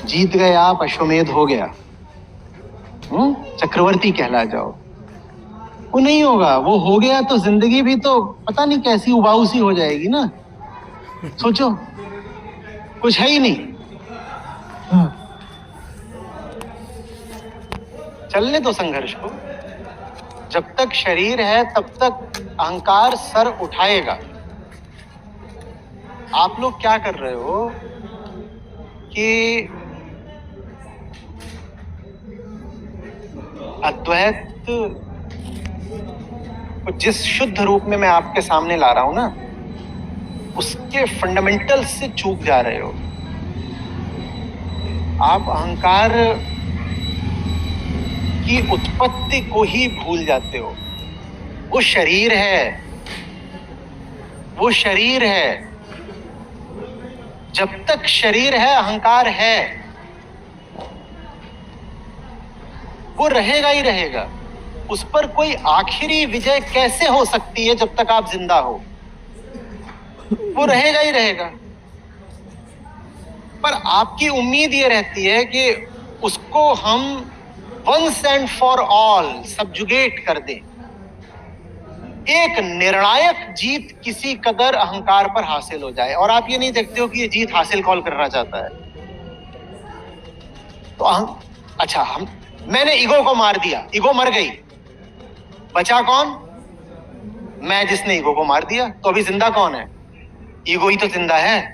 जीत गए आप, अश्वमेध हो गया, चक्रवर्ती कहला जाओ। वो नहीं होगा। वो हो गया तो जिंदगी भी तो पता नहीं कैसी उबाऊ सी हो जाएगी ना। सोचो, कुछ है ही नहीं। चलने दो संघर्ष को। जब तक शरीर है तब तक अहंकार सर उठाएगा। आप लोग क्या कर रहे हो कि अद्वैत को जिस शुद्ध रूप में मैं आपके सामने ला रहा हूं ना, उसके फंडामेंटल से चूक जा रहे हो। आप अहंकार की उत्पत्ति को ही भूल जाते हो। वो शरीर है, वो शरीर है। जब तक शरीर है अहंकार है, वो रहेगा ही रहेगा। उस पर कोई आखिरी विजय कैसे हो सकती है जब तक आप जिंदा हो? वो रहेगा ही रहेगा। पर आपकी उम्मीद ये रहती है कि उसको हम वंस एंड फॉर ऑल सबजुगेट कर दें। एक निर्णायक जीत किसी कदर अहंकार पर हासिल हो जाए। और आप ये नहीं देखते हो कि ये जीत हासिल कौन करना चाहता है। तो अच्छा, मैंने ईगो को मार दिया, ईगो मर गई, बचा कौन? मैं, जिसने ईगो को मार दिया। तो अभी जिंदा कौन है? ईगो ही तो जिंदा है।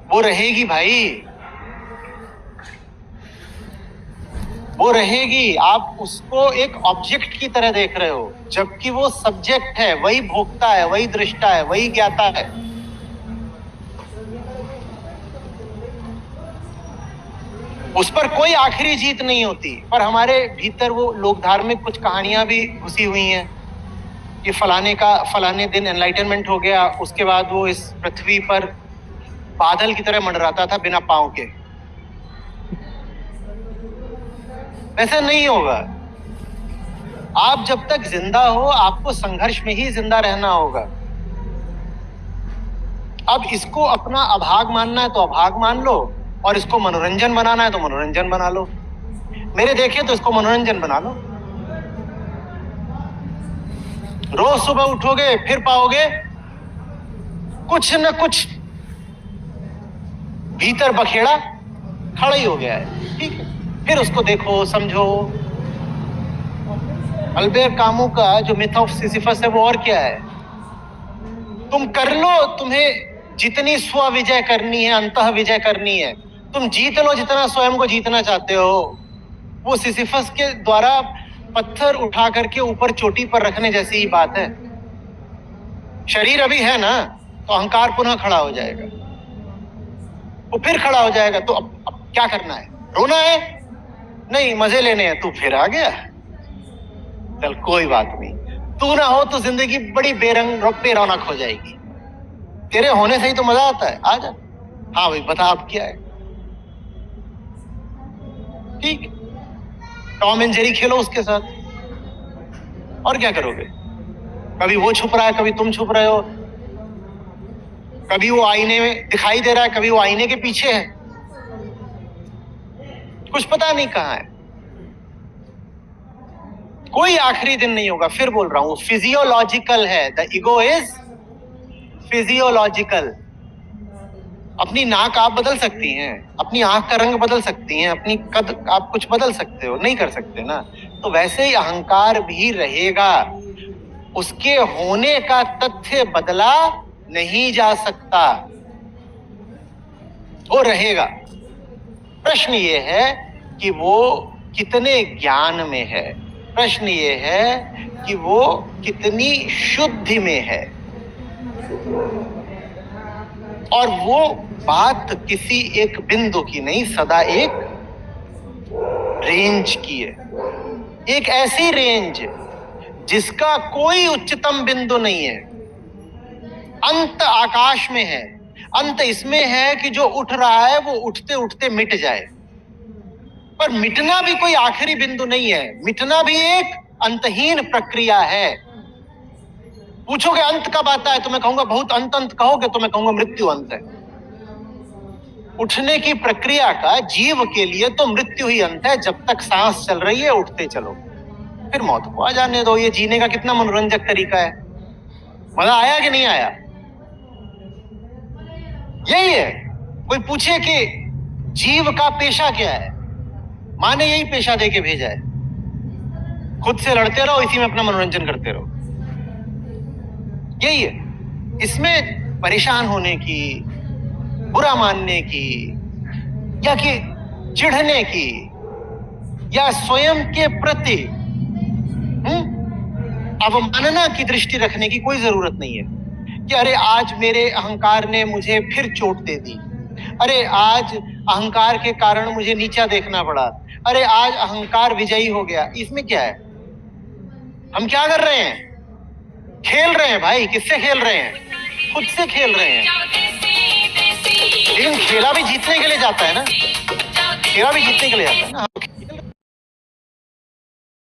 वो रहेगी भाई, वो रहेगी। आप उसको एक ऑब्जेक्ट की तरह देख रहे हो, जबकि वो सब्जेक्ट है। वही भोक्ता है, वही दृष्टा है, वही ज्ञाता है। उस पर कोई आखिरी जीत नहीं होती। पर हमारे भीतर वो लोक धार्मिक कुछ कहानियां भी घुसी हुई हैं कि फलाने दिन एनलाइटनमेंट हो गया, उसके बाद वो इस पृथ्वी पर बादल की तरह मंडराता था बिना पांव के। वैसा नहीं होगा। आप जब तक जिंदा हो, आपको संघर्ष में ही जिंदा रहना होगा। अब इसको अपना अभाग मानना है तो अभाग मान लो, और इसको मनोरंजन बनाना है तो मनोरंजन बना लो। मेरे देखे तो इसको मनोरंजन बना लो। रोज सुबह उठोगे, फिर पाओगे कुछ न कुछ भीतर बखेड़ा खड़ा ही हो गया है। ठीक है, फिर उसको देखो, समझो। अल्बेर कामू का जो मिथ ऑफ सिसिफस है, वो और क्या है? तुम कर लो, तुम्हें जितनी स्व विजय करनी है, अंतः विजय करनी है, तुम जीत लो जितना स्वयं को जीतना चाहते हो। वो सिसिफस के द्वारा पत्थर उठा करके ऊपर चोटी पर रखने जैसी ही बात है। शरीर अभी है ना, तो अहंकार पुनः खड़ा हो जाएगा। वो फिर खड़ा हो जाएगा। तो अब क्या करना है? रोना है? नहीं, मजे लेने हैं। तू फिर आ गया, चल कोई बात नहीं। तू ना हो तो जिंदगी बड़ी बेरौनक हो जाएगी। तेरे होने से ही तो मजा आता है। आ जा। हाँ भाई, बता अब क्या है? ठीक, टॉम एंड जेरी खेलो उसके साथ। और क्या करोगे? कभी वो छुप रहा है, कभी तुम छुप रहे हो। कभी वो आईने में दिखाई दे रहा है, कभी वो आईने के पीछे है। कुछ पता नहीं कहां है। कोई आखिरी दिन नहीं होगा। फिर बोल रहा हूं, फिजियोलॉजिकल है। The ego is physiological. अपनी नाक आप बदल सकती हैं, अपनी आंख का रंग बदल सकती हैं, अपनी कद आप कुछ बदल सकते हो? नहीं कर सकते ना। तो वैसे ही अहंकार भी रहेगा। उसके होने का तथ्य बदला नहीं जा सकता, वो रहेगा। प्रश्न ये है कि वो कितने ज्ञान में है। प्रश्न ये है कि वो कितनी शुद्धि में है। और वो बात किसी एक बिंदु की नहीं, सदा एक रेंज की है। एक ऐसी रेंज जिसका कोई उच्चतम बिंदु नहीं है। अंत आकाश में है। अंत इसमें है कि जो उठ रहा है वो उठते उठते मिट जाए। पर मिटना भी कोई आखिरी बिंदु नहीं है। मिटना भी एक अंतहीन प्रक्रिया है। पूछोगे अंत कब आता है तो मैं कहूंगा बहुत अंत कहोगे तो मैं कहूंगा मृत्यु अंत है। उठने की प्रक्रिया का जीव के लिए तो मृत्यु ही अंत है। जब तक सांस चल रही है उठते चलो, फिर मौत को आ जाने दो। ये जीने का कितना मनोरंजक तरीका है। मजा आया कि नहीं आया? यही है। कोई पूछे कि जीव का पेशा क्या है, माँ ने यही पेशा दे के भेजा है, खुद से लड़ते रहो, इसी में अपना मनोरंजन करते रहो। यही है। इसमें परेशान होने की, बुरा मानने की, या कि चिढ़ने की, या स्वयं के प्रति अवमानना की दृष्टि रखने की कोई जरूरत नहीं है कि अरे आज मेरे अहंकार ने मुझे फिर चोट दे दी, अरे आज अहंकार के कारण मुझे नीचा देखना पड़ा, अरे आज अहंकार विजयी हो गया। इसमें क्या है? हम क्या कर रहे हैं? खेल रहे हैं भाई। किससे खेल रहे हैं? खुद से खेल रहे हैं। लेकिन खेला भी जीतने के लिए जाता है ना, खेला भी जीतने के लिए जाता है ना।